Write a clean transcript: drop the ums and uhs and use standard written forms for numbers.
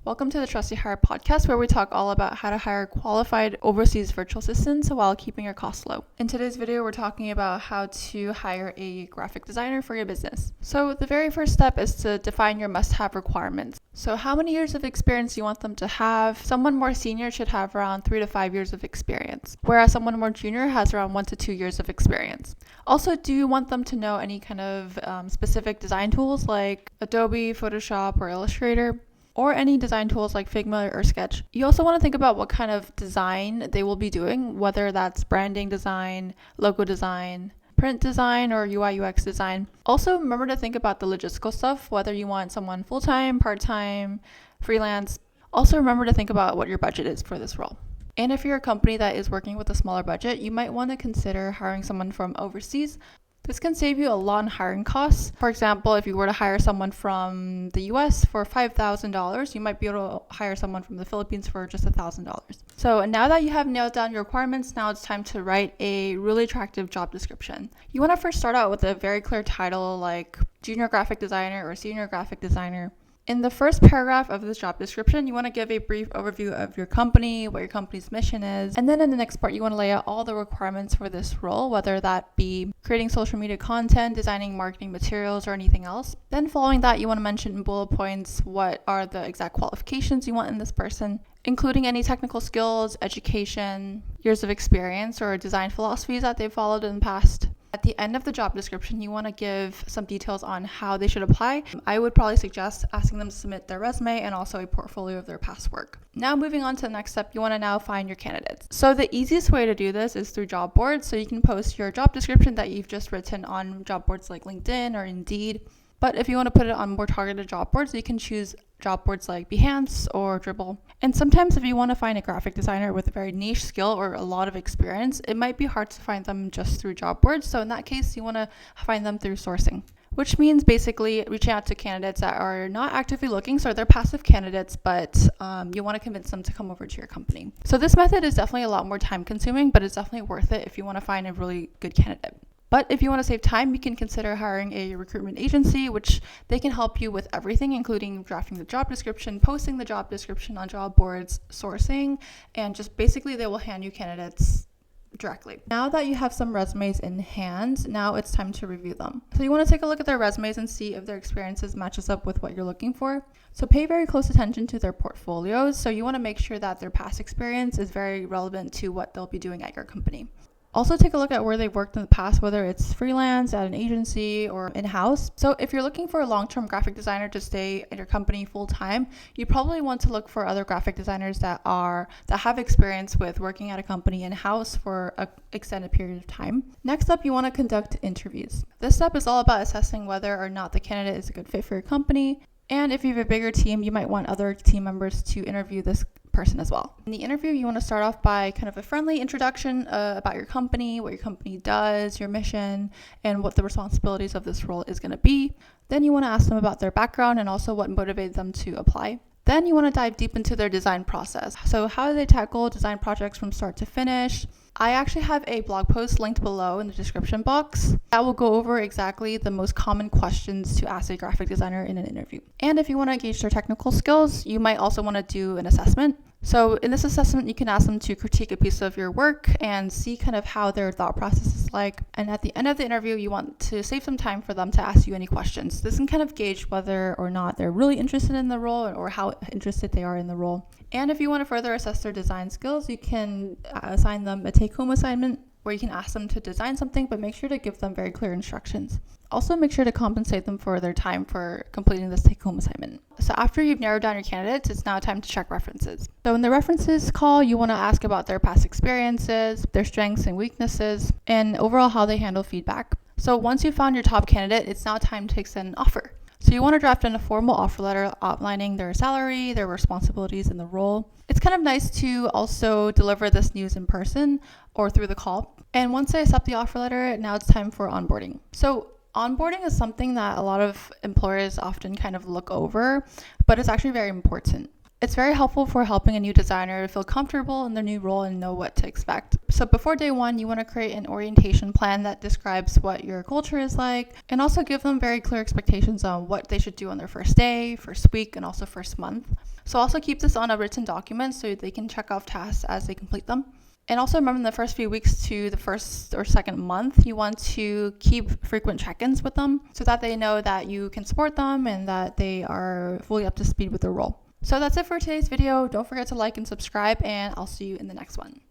Welcome to the Trusty Hire podcast, where we talk all about how to hire qualified overseas virtual assistants while keeping your costs low. In today's video, we're talking about how to hire a graphic designer for your business. So the very first step is to define your must-have requirements. So how many years of experience you want them to have? Someone more senior should have around 3 to 5 years of experience, whereas someone more junior has around 1 to 2 years of experience. Also, do you want them to know any kind of specific design tools like Adobe, Photoshop, or Illustrator? Or any design tools like Figma or Sketch. You also want to think about what kind of design they will be doing, whether that's branding design, logo design, print design, or UI UX design. Also, remember to think about the logistical stuff, whether you want someone full-time, part-time, freelance. Also, remember to think about what your budget is for this role. And if you're a company that is working with a smaller budget, you might want to consider hiring someone from overseas. This can save you a lot in hiring costs. For example, if you were to hire someone from the US for $5,000, you might be able to hire someone from the Philippines for just $1,000. So now that you have nailed down your requirements, now it's time to write a really attractive job description. You want to first start out with a very clear title like junior graphic designer or senior graphic designer. In the first paragraph of this job description, you want to give a brief overview of your company, what your company's mission is. And then in the next part, you want to lay out all the requirements for this role, whether that be creating social media content, designing marketing materials, or anything else. Then following that, you want to mention in bullet points what are the exact qualifications you want in this person, including any technical skills, education, years of experience, or design philosophies that they've followed in the past. At the end of the job description, you want to give some details on how they should apply. I would probably suggest asking them to submit their resume and also a portfolio of their past work. Now moving on to the next step, you want to now find your candidates. So the easiest way to do this is through job boards. So you can post your job description that you've just written on job boards like LinkedIn or Indeed. But if you want to put it on more targeted job boards, you can choose job boards like Behance or Dribbble. And sometimes if you want to find a graphic designer with a very niche skill or a lot of experience, it might be hard to find them just through job boards. So in that case, you want to find them through sourcing, which means basically reaching out to candidates that are not actively looking. So they're passive candidates, but you want to convince them to come over to your company. So this method is definitely a lot more time consuming, but it's definitely worth it if you want to find a really good candidate. But if you want to save time, you can consider hiring a recruitment agency, which they can help you with everything, including drafting the job description, posting the job description on job boards, sourcing, and just basically they will hand you candidates directly. Now that you have some resumes in hand, now it's time to review them. So you want to take a look at their resumes and see if their experiences matches up with what you're looking for. So pay very close attention to their portfolios. So you want to make sure that their past experience is very relevant to what they'll be doing at your company. Also take a look at where they've worked in the past, whether it's freelance, at an agency, or in-house. So if you're looking for a long-term graphic designer to stay at your company full-time, you probably want to look for other graphic designers that have experience with working at a company in-house for an extended period of time. Next up, you want to conduct interviews. This step is all about assessing whether or not the candidate is a good fit for your company. And if you have a bigger team, you might want other team members to interview this person as well. In the interview, you want to start off by kind of a friendly introduction about your company, what your company does, your mission, and what the responsibilities of this role is going to be. Then you want to ask them about their background and also what motivated them to apply. Then you want to dive deep into their design process. So how do they tackle design projects from start to finish? I actually have a blog post linked below in the description box that will go over exactly the most common questions to ask a graphic designer in an interview. And if you want to gauge their technical skills, you might also want to do an assessment. So in this assessment, you can ask them to critique a piece of your work and see kind of how their thought process is like. And at the end of the interview, you want to save some time for them to ask you any questions. This can kind of gauge whether or not they're really interested in the role or how interested they are in the role. And if you want to further assess their design skills, you can assign them a take-home assignment where you can ask them to design something, but make sure to give them very clear instructions. Also, make sure to compensate them for their time for completing this take-home assignment. So after you've narrowed down your candidates, it's now time to check references. So in the references call, you want to ask about their past experiences, their strengths and weaknesses, and overall how they handle feedback. So once you've found your top candidate, it's now time to extend an offer. So you want to draft in a formal offer letter outlining their salary, their responsibilities in the role. It's kind of nice to also deliver this news in person or through the call. And once they accept the offer letter, now it's time for onboarding. So onboarding is something that a lot of employers often kind of look over, but it's actually very important. It's very helpful for helping a new designer feel comfortable in their new role and know what to expect. So before day one, you want to create an orientation plan that describes what your culture is like, and also give them very clear expectations on what they should do on their first day, first week, and also first month. So also keep this on a written document so they can check off tasks as they complete them. And also remember, in the first few weeks to the first or second month, you want to keep frequent check-ins with them so that they know that you can support them and that they are fully up to speed with their role. So that's it for today's video. Don't forget to like and subscribe, and I'll see you in the next one.